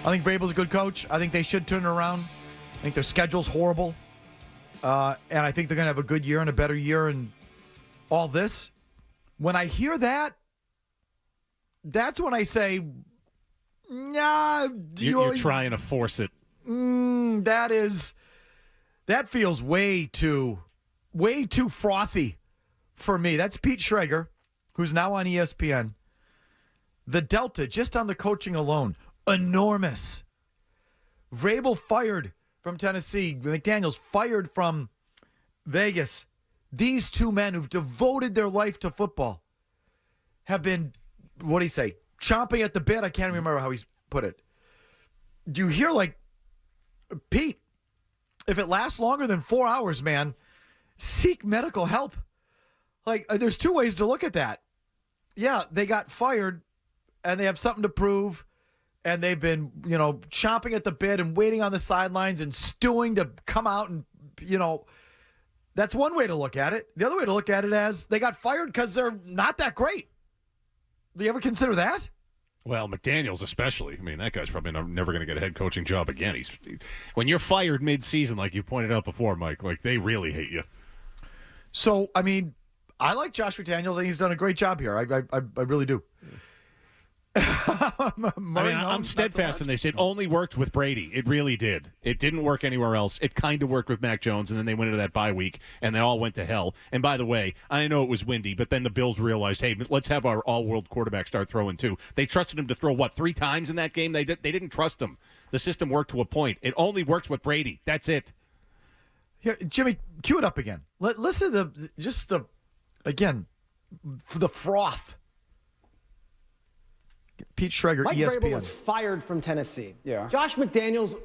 I think Vrabel's a good coach. I think they should turn it around. I think their schedule's horrible. And I think they're going to have a good year and a better year and all this. When I hear that, that's when I say, nah. You're trying to force it. That feels way too frothy for me. That's Pete Schrager, who's now on ESPN. The delta, just on the coaching alone, enormous. Vrabel fired from Tennessee. McDaniels fired from Vegas. These two men who've devoted their life to football have been, what do you say, chomping at the bit? I can't remember how he put it. Do you hear, like, Pete, if it lasts longer than 4 hours, man, seek medical help. Like, there's two ways to look at that. Yeah, they got fired, and they have something to prove, and they've been, chomping at the bit and waiting on the sidelines and stewing to come out and, that's one way to look at it. The other way to look at it as they got fired because they're not that great. Do you ever consider that? Well, McDaniels especially. I mean, that guy's probably never going to get a head coaching job again. When you're fired mid-season, like you pointed out before, Mike, like they really hate you. So, I mean, I like Josh McDaniels. I think he's done a great job here. I really do. I'm steadfast in this. It only worked with Brady. It really did. It didn't work anywhere else. It kind of worked with Mac Jones, and then they went into that bye week, and they all went to hell. And by the way, I know it was windy, but then the Bills realized, hey, let's have our all-world quarterback start throwing too. They trusted him to throw, 3 times in that game? They didn't trust him. The system worked to a point. It only works with Brady. That's it. Here, Jimmy, cue it up again. Listen to the froth. Pete Schrager, Mike ESPN. Vrabel was fired from Tennessee. Yeah. Josh McDaniels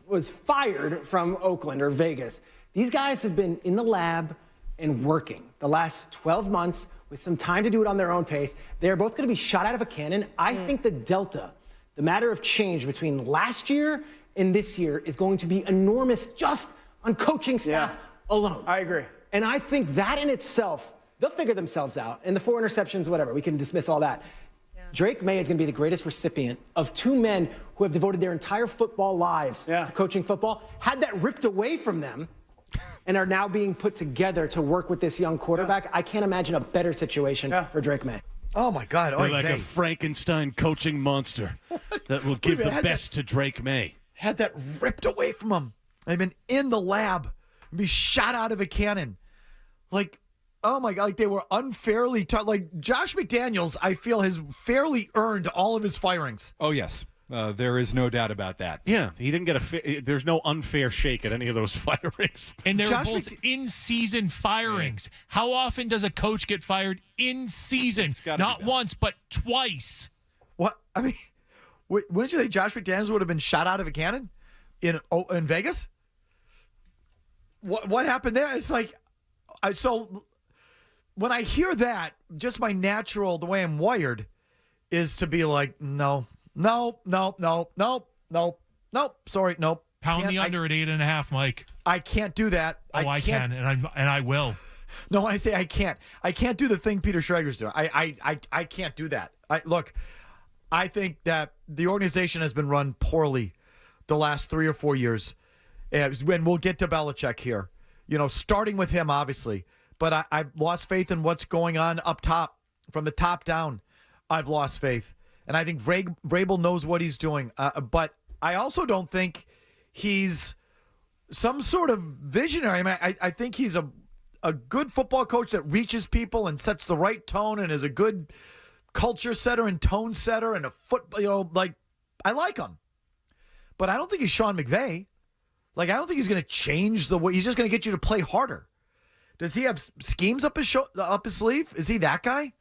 was fired from Oakland or Vegas. These guys have been in the lab and working the last 12 months with some time to do it on their own pace. They're both going to be shot out of a cannon. I think the delta, the matter of change between last year and this year is going to be enormous just on coaching staff alone. I agree. And I think that in itself, they'll figure themselves out. And the 4 interceptions, whatever, we can dismiss all that. Drake Maye is going to be the greatest recipient of 2 men who have devoted their entire football lives to coaching football, had that ripped away from them, and are now being put together to work with this young quarterback. I can't imagine a better situation for Drake Maye. Oh, my God. They're like a Frankenstein coaching monster that will give the best to Drake Maye. Had that ripped away from him. They've been in the lab and be shot out of a cannon. Like, oh, my God, like they were unfairly taught. Like Josh McDaniels, I feel, has fairly earned all of his firings. Oh, yes. There is no doubt about that. Yeah, he didn't get there's no unfair shake at any of those firings. And they're both in-season firings. Yeah. How often does a coach get fired in season? Not once, but twice. What? I mean, wouldn't you think Josh McDaniels would have been shot out of a cannon in Vegas? What happened there? It's like, so when I hear that, just my natural, the way I'm wired, is to be like, no. Sorry, no. Pound the under at 8.5, Mike. I can't do that. I can, and I will. No, when I say I can't do the thing Peter Schrager's doing. I can't do that. Look, I think that the organization has been run poorly the last 3 or 4 years. When we'll get to Belichick here, starting with him, obviously. But I've lost faith in what's going on up top, from the top down. I've lost faith. And I think Vrabel knows what he's doing. But I also don't think he's some sort of visionary. I mean, I think he's a good football coach that reaches people and sets the right tone and is a good culture setter and tone setter and I like him. But I don't think he's Sean McVay. Like, I don't think he's going to change the way. He's just going to get you to play harder. Does he have schemes up his sleeve? Is he that guy?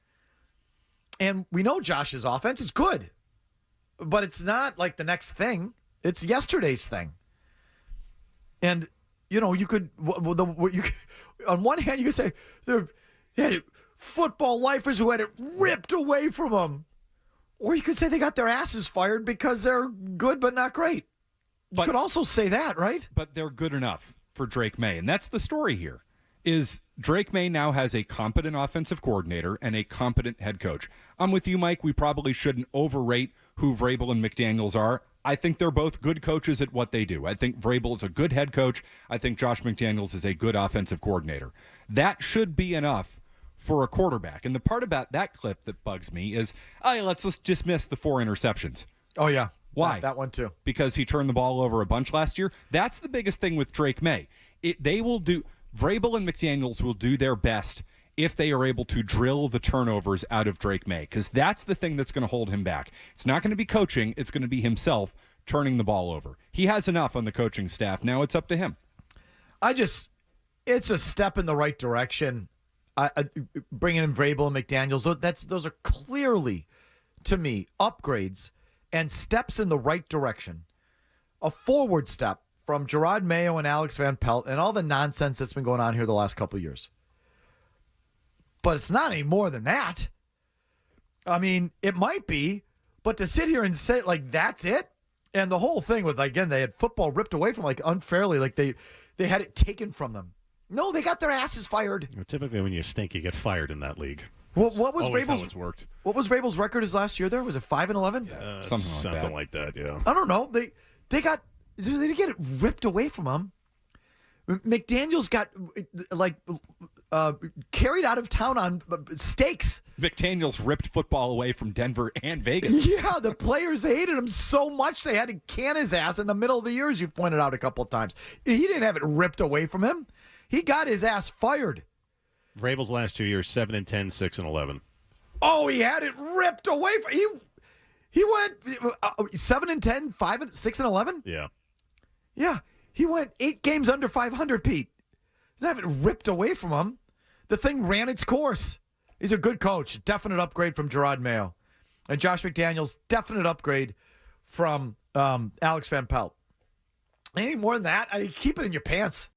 And we know Josh's offense is good, but it's not like the next thing. It's yesterday's thing. And you could on one hand you could say they had football lifers who had it ripped away from them, or you could say they got their asses fired because they're good but not great. You could also say that, right? But they're good enough for Drake Maye, and that's the story here. Is Drake Maye now has a competent offensive coordinator and a competent head coach. I'm with you, Mike. We probably shouldn't overrate who Vrabel and McDaniels are. I think they're both good coaches at what they do. I think Vrabel is a good head coach. I think Josh McDaniels is a good offensive coordinator. That should be enough for a quarterback. And the part about that clip that bugs me is, let's just dismiss the 4 interceptions. Oh, yeah. Why? That one, too. Because he turned the ball over a bunch last year. That's the biggest thing with Drake Maye. Vrabel and McDaniels will do their best if they are able to drill the turnovers out of Drake Maye, because that's the thing that's going to hold him back. It's not going to be coaching. It's going to be himself turning the ball over. He has enough on the coaching staff. Now it's up to him. It's a step in the right direction. Bringing in Vrabel and McDaniels, those are clearly, to me, upgrades and steps in the right direction. A forward step from Gerard Mayo and Alex Van Pelt and all the nonsense that's been going on here the last couple of years. But it's not any more than that. I mean, it might be, but to sit here and say, like, that's it? And the whole thing with, again, they had football ripped away from, like, unfairly, like they had it taken from them. No, they got their asses fired. Typically, when you stink, you get fired in that league. What was Always how Vrabel's? it's worked. What was Vrabel's record his last year? There was it 5-11. Something like that. Yeah. I don't know. They didn't get it ripped away from them. McDaniels got carried out of town on stakes. McDaniels ripped football away from Denver and Vegas. Yeah, the players hated him so much they had to can his ass in the middle of the year, as you've pointed out a couple of times. He didn't have it ripped away from him. He got his ass fired. Vrabel's last 2 years, 7-10, 6-11. Oh, he had it ripped away from he went 7-10, 5-6-11. Yeah. Yeah, he went 8 games under 500. Pete, he's not even ripped away from him. The thing ran its course. He's a good coach. Definite upgrade from Gerard Mayo, and Josh McDaniels. Definite upgrade from Alex Van Pelt. Anything more than that, keep it in your pants.